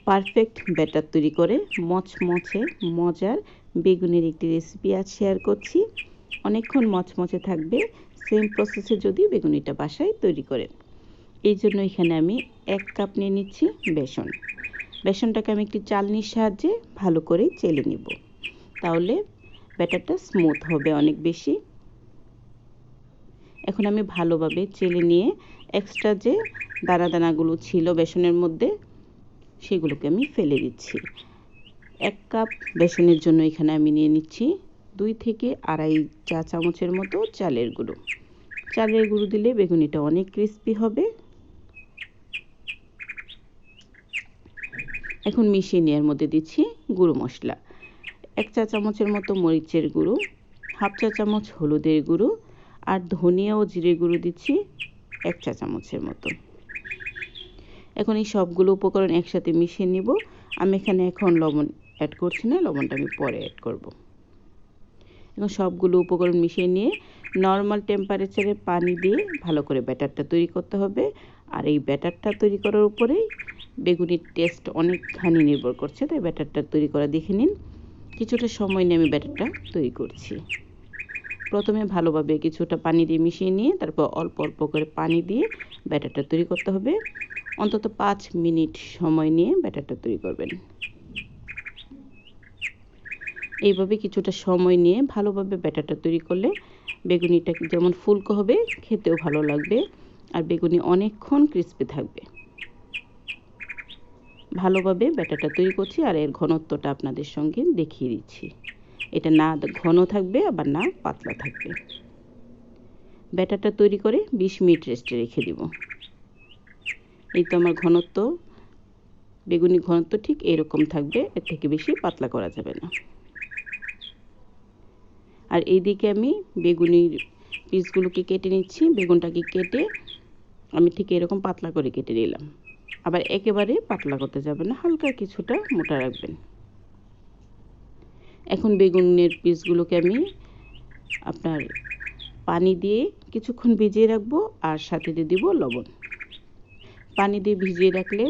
Perfect batter তৈরি করে মচমচে মজার বেগুনের একটি রেসিপি আজ শেয়ার করছি। অনেকক্ষণ মচমচে থাকবে সেম প্রসেসে যদি বেগুনিটা বাসায় তৈরি করেন। এই জন্য এখানে আমি 1 কাপ নিয়ে নিচ্ছি বেসন। বেসনটাকে আমি একটি চালনির সাহায্যে ভালো করে চেলে নিব, তাহলে ব্যাটারটা স্মুথ হবে অনেক বেশি। এখন আমি ভালোভাবে চেলে নিয়ে এক্সট্রা যে দানা দানাগুলো ছিল বেসনের মধ্যে সেগুলোকে আমি ফেলে দিচ্ছি। 1 কাপ বেসনের জন্য এখানে আমি নিয়ে নিচ্ছি 2 থেকে আড়াই চা চামচের মতো চালের গুঁড়ো। চালের গুঁড়ো দিলে বেগুনিটা অনেক ক্রিস্পি হবে। এখন মিশিয়ে নিয়ে এর মধ্যে দিচ্ছি গুঁড়ো মশলা। 1 চা চামচের মতো মরিচের গুঁড়ো, হাফ চা চামচ হলুদের গুঁড়ো, আর ধনিয়া ও জিরে গুঁড়ো দিচ্ছি 1 চা চামচের মতো। এখন এই সবগুলো উপকরণ একসাথে মিশিয়ে নিব। আমি এখানে এখন লবণ অ্যাড করছি না, লবণটা আমি পরে অ্যাড করব। এখন সবগুলো উপকরণ মিশিয়ে নিয়ে নর্মাল টেম্পারেচারে পানি দিয়ে ভালো করে ব্যাটারটা তৈরি করতে হবে। আর এই ব্যাটারটা তৈরি করার উপরেই বেগুনির টেস্ট অনেকখানি নির্ভর করছে, তাই ব্যাটারটা তৈরি করা দেখে নিন। কিছুটা সময় নিয়ে আমি ব্যাটারটা তৈরি করছি। প্রথমে ভালোভাবে কিছুটা পানি দিয়ে মিশিয়ে নিয়ে তারপর অল্প অল্প করে পানি দিয়ে ব্যাটারটা তৈরি করতে হবে। অন্তত 5 মিনিট সময় নিয়ে ব্যাটারটা তৈরি করবেন। এইভাবে কিছুটা সময় নিয়ে ভালোভাবে ব্যাটারটা তৈরি করলে বেগুনিটা যেমন ফুলকো হবে, খেতেও ভালো লাগবে, আর বেগুনি অনেকক্ষণ ক্রিস্পি থাকবে। ভালোভাবে ব্যাটারটা তৈরি করছি আর এর ঘনত্বটা আপনাদের সঙ্গে দেখিয়ে দিচ্ছি। এটা না ঘন থাকবে আবার না পাতলা থাকবে। ব্যাটারটা তৈরি করে 20 মিনিট রেস্টে রেখে দিব। এই তো আমার ঘনত্ব, বেগুনি ঘনত্ব ঠিক এরকম থাকবে, এর থেকে বেশি পাতলা করা যাবে না। আর এইদিকে আমি বেগুনির পিসগুলোকে কেটে নিচ্ছি। বেগুনটাকে কেটে আমি ঠিক এরকম পাতলা করে কেটে নিলাম। আবার একেবারে পাতলা করতে যাবেন না, হালকা কিছুটা মোটা রাখবেন। এখন বেগুনের পিসগুলোকে আমি আপনার পানি দিয়ে কিছুক্ষণ ভিজিয়ে রাখবো, আর সাথে দিয়ে দিব লবণ। পানি দিয়ে ভিজিয়ে রাখলে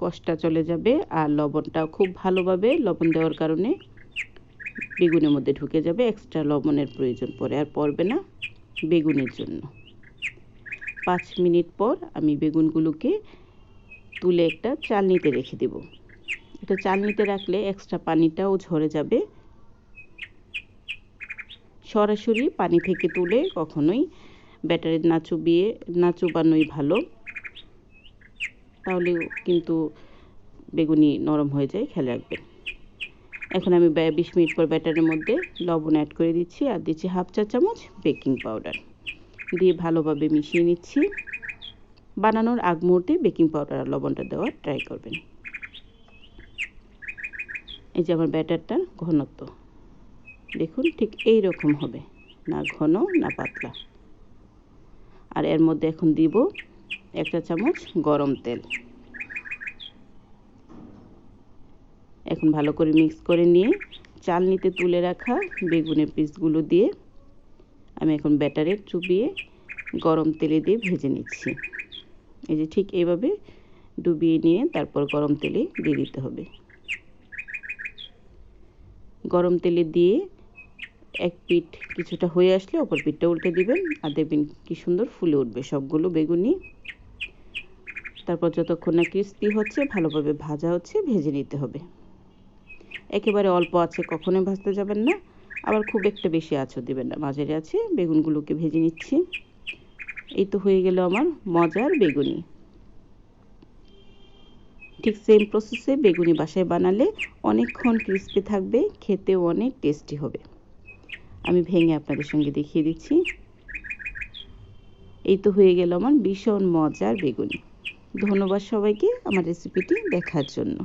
কষটা চলে যাবে, আর লবণটাও খুব ভালোভাবে লবণ দেওয়ার কারণে বেগুনের মধ্যে ঢুকে যাবে। এক্সট্রা লবণের প্রয়োজন পড়বে না বেগুনের জন্য। 5 মিনিট পর আমি বেগুনগুলোকে তুলে একটা চালনিতে রেখে দেব। এটা চালনিতে রাখলে এক্সট্রা পানিটাও ঝরে যাবে। সরাসরি পানি থেকে তুলে কখনোই ব্যাটারে না চুবানোই ভালো, তাহলে কিন্তু বেগুনি নরম হয়ে যায়, খেয়াল রাখবেন। এখন আমি 20 মিনিট পর ব্যাটারের মধ্যে লবণ অ্যাড করে দিচ্ছি আর দিচ্ছি হাফ চা চামচ বেকিং পাউডার দিয়ে ভালোভাবে মিশিয়ে নিচ্ছি। বানানোর আগ মুহূর্তে বেকিং পাউডার আর লবণটা দেওয়ার ট্রাই করবেন। এই যে আমার ব্যাটারটার ঘনত্ব দেখুন, ঠিক এই রকম হবে, না ঘন না পাতলা। আর এর মধ্যে এখন দিব 1 চা চামচ গরম তেল। এখন ভালো করে মিক্স করে নিয়ে চালনিতে তুলে রাখা বেগুনের পিসগুলো দিয়ে আমি এখন ব্যাটারে চুবিয়ে গরম তেলে দিয়ে ভেজে নিচ্ছি। এই যে ঠিক এইভাবে ডুবিয়ে নিয়ে তারপর গরম তেলে দিয়ে দিতে হবে। গরম তেলে দিয়ে এক পিঠ কিছুটা হয়ে আসলে অপর পিঠটা উল্টে দিবেন, আর দেখবেন কি সুন্দর ফুলে উঠবে সবগুলো বেগুনি। তারপর যতক্ষণ না ক্রিস্পি হচ্ছে, ভালোভাবে ভাজা হচ্ছে, ভেজে নিতে হবে। একেবারে অল্প আছে কখনোই ভাজতে যাবেন না, আবার খুব একটা বেশি আঁচও দিবেন না, মাঝারি আছে বেগুনগুলোকে ভেজে নিচ্ছি। এই তো হয়ে গেল আমার মজার বেগুনি। ঠিক সেম প্রসেসে বেগুনি বাসায় বানালে অনেকক্ষণ ক্রিস্পি থাকবে, খেতেও অনেক টেস্টি হবে। আমি ভেঙে আপনাদের সঙ্গে দেখিয়ে দিচ্ছি। এই তো হয়ে গেল আমার ভীষণ মজার বেগুনি। ধন্যবাদ সবাইকে আমার রেসিপিটি দেখার জন্য।